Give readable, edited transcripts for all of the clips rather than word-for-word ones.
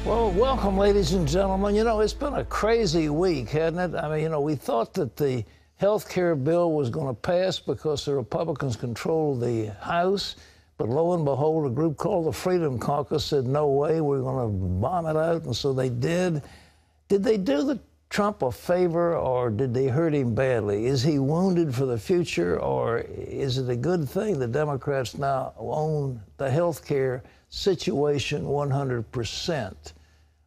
Well, welcome, ladies and gentlemen. You know, it's been a crazy week, hasn't it? I mean, you know, we thought that the health care bill was going to pass because the Republicans control the House. But lo and behold, a group called the Freedom Caucus said, no way, we're going to bomb it out. And so they did. Did they do the Trump a favor, or did they hurt him badly? Is he wounded for the future, or is it a good thing the Democrats now own the health care situation 100%?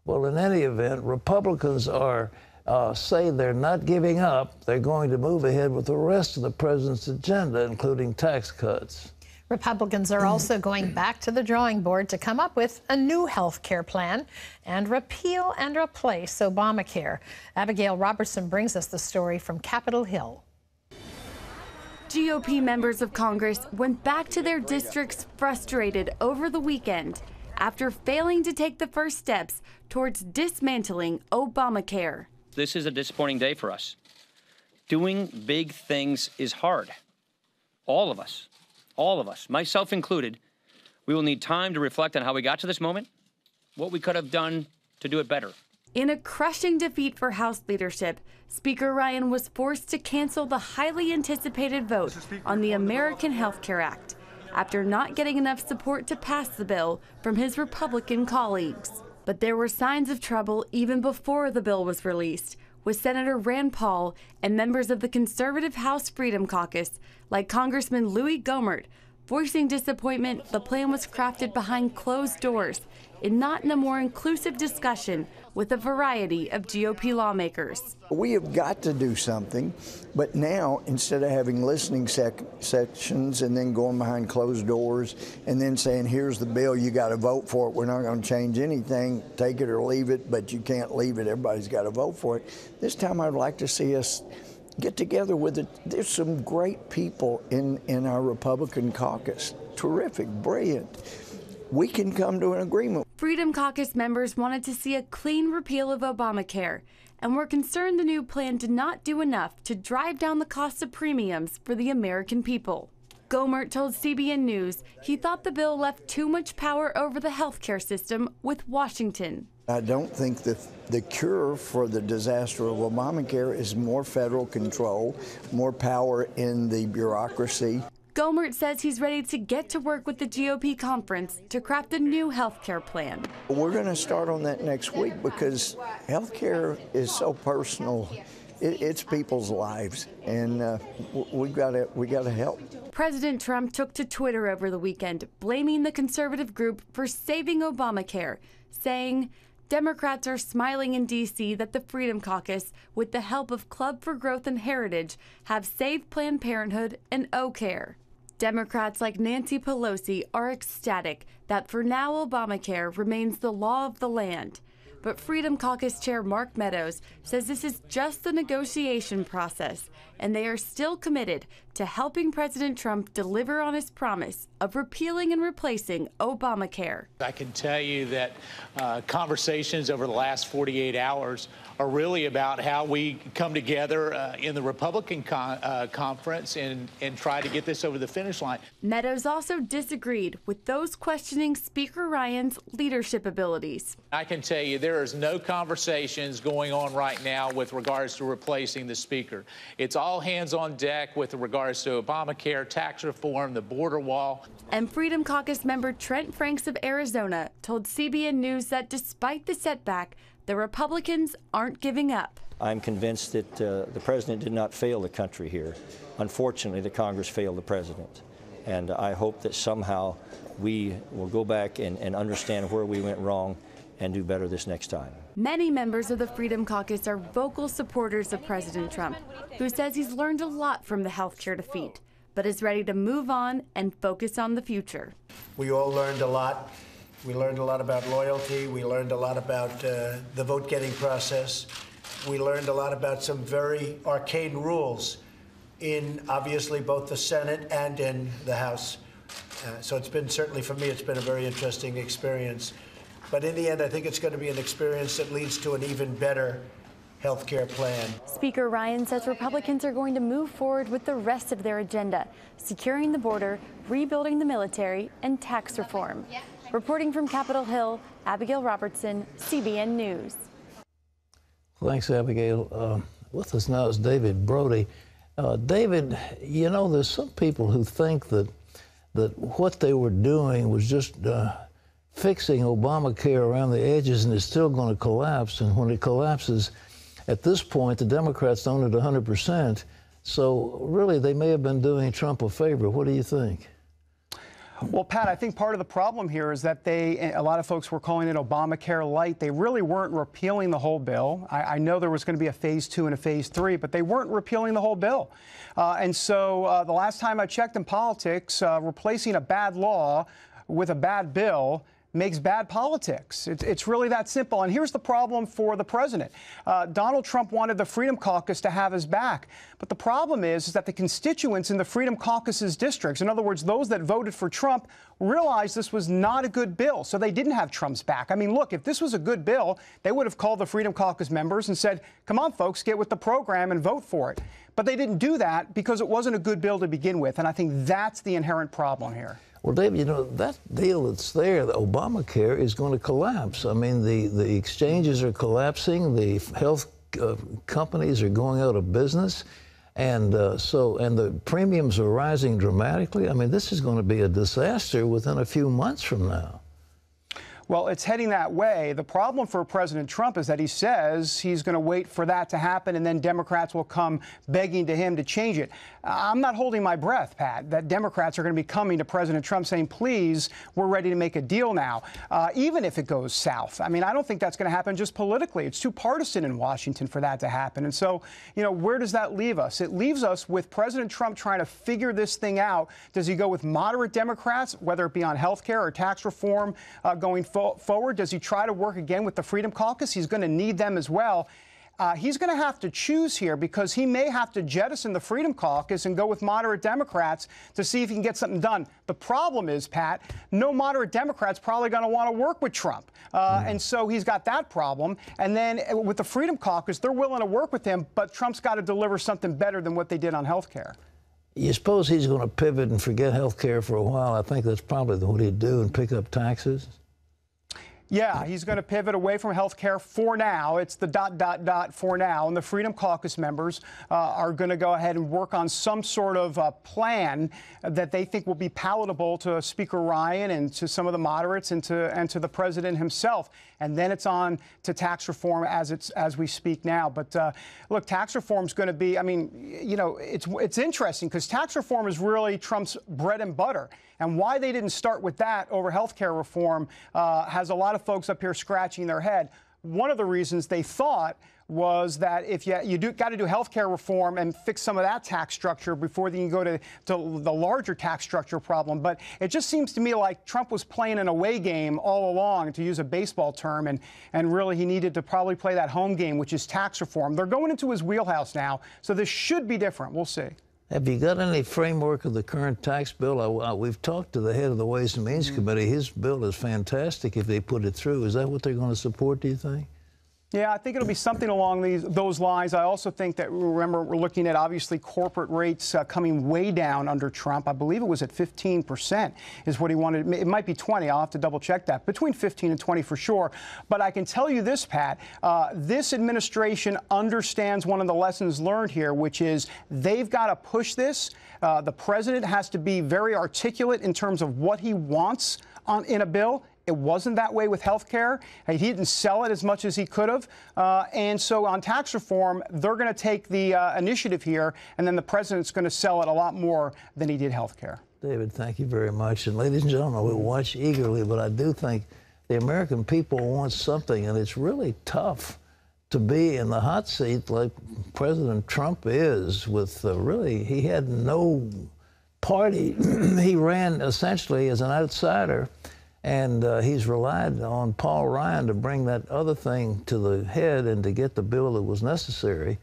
Well, in any event, Republicans say they're not giving up. They're going to move ahead with the rest of the president's agenda, including tax cuts. Republicans are also going back to the drawing board to come up with a new health care plan and repeal and replace Obamacare. Abigail Robertson brings us the story from Capitol Hill. GOP members of Congress went back to their districts frustrated over the weekend after failing to take the first steps towards dismantling Obamacare. This is a disappointing day for us. Doing big things is hard. All of us, myself included, we will need time to reflect on how we got to this moment, what we could have done to do it better. In a crushing defeat for House leadership, Speaker Ryan was forced to cancel the highly anticipated vote on the American Health Care Act after not getting enough support to pass the bill from his Republican colleagues. But there were signs of trouble even before the bill was released, with Senator Rand Paul and members of the conservative House Freedom Caucus, like Congressman Louis Gohmert, voicing disappointment the plan was crafted behind closed doors and not in a more inclusive discussion with a variety of GOP lawmakers. We have got to do something, but now, instead of having listening sections and then going behind closed doors and then saying, here's the bill, you got to vote for it, we're not going to change anything, take it or leave it, but you can't leave it, everybody's got to vote for it. This time I'd like to see us get together with it. There's some great people in our Republican caucus, terrific, brilliant. We can come to an agreement. Freedom Caucus members wanted to see a clean repeal of Obamacare and were concerned the new plan did not do enough to drive down the cost of premiums for the American people. Gohmert told CBN News he thought the bill left too much power over the healthcare system with Washington. I don't think that the cure for the disaster of Obamacare is more federal control, more power in the bureaucracy. Gohmert says he's ready to get to work with the GOP conference to craft a new health care plan. We're going to start on that next week because health care is so personal. It's people's lives, and we got to help. President Trump took to Twitter over the weekend, blaming the conservative group for saving Obamacare, saying, Democrats are smiling in D.C. that the Freedom Caucus, with the help of Club for Growth and Heritage, have saved Planned Parenthood and O-Care. Democrats like Nancy Pelosi are ecstatic that for now Obamacare remains the law of the land. But Freedom Caucus Chair Mark Meadows says this is just the negotiation process, and they are still committed to helping President Trump deliver on his promise of repealing and replacing Obamacare. I can tell you that conversations over the last 48 hours are really about how we come together in the Republican conference and try to get this over the finish line. Meadows also disagreed with those questioning Speaker Ryan's leadership abilities. I can tell you there is no conversations going on right now with regards to replacing the Speaker. It's all hands on deck with regards to Obamacare, tax reform, the border wall. And Freedom Caucus member Trent Franks of Arizona told CBN News that despite the setback, the Republicans aren't giving up. I'm convinced that the president did not fail the country here. Unfortunately, the Congress failed the president. And I hope that somehow we will go back and understand where we went wrong and do better this next time. Many members of the Freedom Caucus are vocal supporters of President Trump, who says he's learned a lot from the healthcare defeat, but is ready to move on and focus on the future. We all learned a lot. We learned a lot about loyalty. We learned a lot about the vote-getting process. We learned a lot about some very arcane rules in, obviously, both the Senate and in the House. So it's been, certainly for me, it's been a very interesting experience. But in the end, I think it's going to be an experience that leads to an even better health care plan. Speaker Ryan says Republicans are going to move forward with the rest of their agenda, securing the border, rebuilding the military, and tax reform. Reporting from Capitol Hill, Abigail Robertson, CBN News. Thanks, Abigail. With us now is David Brody. David, you know, there's some people who think that what they were doing was just fixing Obamacare around the edges and it's still going to collapse. And when it collapses, at this point, the Democrats own it 100%. So really, they may have been doing Trump a favor. What do you think? Well, Pat, I think part of the problem here is that a lot of folks were calling it Obamacare light. They really weren't repealing the whole bill. I know there was going to be a phase 2 and a phase 3, but they weren't repealing the whole bill. And so the last time I checked in politics, replacing a bad law with a bad bill makes bad politics. It's really that simple. And here's the problem for the president. Donald Trump wanted the Freedom Caucus to have his back. But the problem is that the constituents in the Freedom Caucus's districts, in other words, those that voted for Trump, realized this was not a good bill. So they didn't have Trump's back. I mean, look, if this was a good bill, they would have called the Freedom Caucus members and said, come on, folks, get with the program and vote for it. But they didn't do that because it wasn't a good bill to begin with. And I think that's the inherent problem here. Well, David, you know, that deal that's there, the Obamacare, is going to collapse. I mean, the exchanges are collapsing. The health companies are going out of business. And and the premiums are rising dramatically. I mean, this is going to be a disaster within a few months from now. Well, it's heading that way. The problem for President Trump is that he says he's going to wait for that to happen, and then Democrats will come begging to him to change it. I'm not holding my breath, Pat, that Democrats are going to be coming to President Trump saying, please, we're ready to make a deal now, even if it goes south. I mean, I don't think that's going to happen just politically. It's too partisan in Washington for that to happen. And so, you know, where does that leave us? It leaves us with President Trump trying to figure this thing out. Does he go with moderate Democrats, whether it be on health care or tax reform going forward? Does he try to work again with the Freedom Caucus? He's going to need them as well. He's going to have to choose here because he may have to jettison the Freedom Caucus and go with moderate Democrats to see if he can get something done. The problem is, Pat, no moderate Democrat's probably going to want to work with Trump. And so he's got that problem. And then with the Freedom Caucus, they're willing to work with him, but Trump's got to deliver something better than what they did on health care. You suppose he's going to pivot and forget health care for a while? I think that's probably what he'd do, and pick up taxes. Yeah, he's going to pivot away from health care for now. It's the ... for now. And the Freedom Caucus members are going to go ahead and work on some sort of plan that they think will be palatable to Speaker Ryan and to some of the moderates and to the president himself. And then it's on to tax reform as we speak now. But look, tax reform is going to be, I mean, you know, it's interesting because tax reform is really Trump's bread and butter. And why they didn't start with that over health care reform has a lot of folks up here scratching their head. One of the reasons they thought was that if you got to do health care reform and fix some of that tax structure before you can go to the larger tax structure problem. But it just seems to me like Trump was playing an away game all along, to use a baseball term, and really he needed to probably play that home game, which is tax reform. They're going into his wheelhouse now, so this should be different. We'll see. Have you got any framework of the current tax bill? We've talked to the head of the Ways and Means Committee. His bill is fantastic if they put it through. Is that what they're going to support, do you think? Yeah, I think it'll be something along those lines. I also think that, remember, we're looking at obviously corporate rates coming way down under Trump. I believe it was at 15% is what he wanted. It might be 20. I'll have to double check that. Between 15 and 20 for sure. But I can tell you this, Pat, this administration understands one of the lessons learned here, which is they've got to push this. The president has to be very articulate in terms of what he wants in a bill. It wasn't that way with health care. He didn't sell it as much as he could have. And so on tax reform, they're going to take the initiative here, and then the president's going to sell it a lot more than he did health care. David, thank you very much. And ladies and gentlemen, we'll watch eagerly, but I do think the American people want something, and it's really tough to be in the hot seat like President Trump is with really, he had no party. He ran essentially as an outsider. And he's relied on Paul Ryan to bring that other thing to the head and to get the bill that was necessary.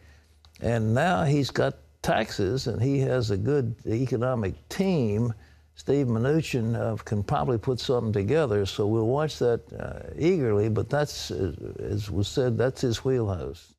And now he's got taxes, and he has a good economic team. Steve Mnuchin can probably put something together, so we'll watch that eagerly. But that's, as was said, that's his wheelhouse.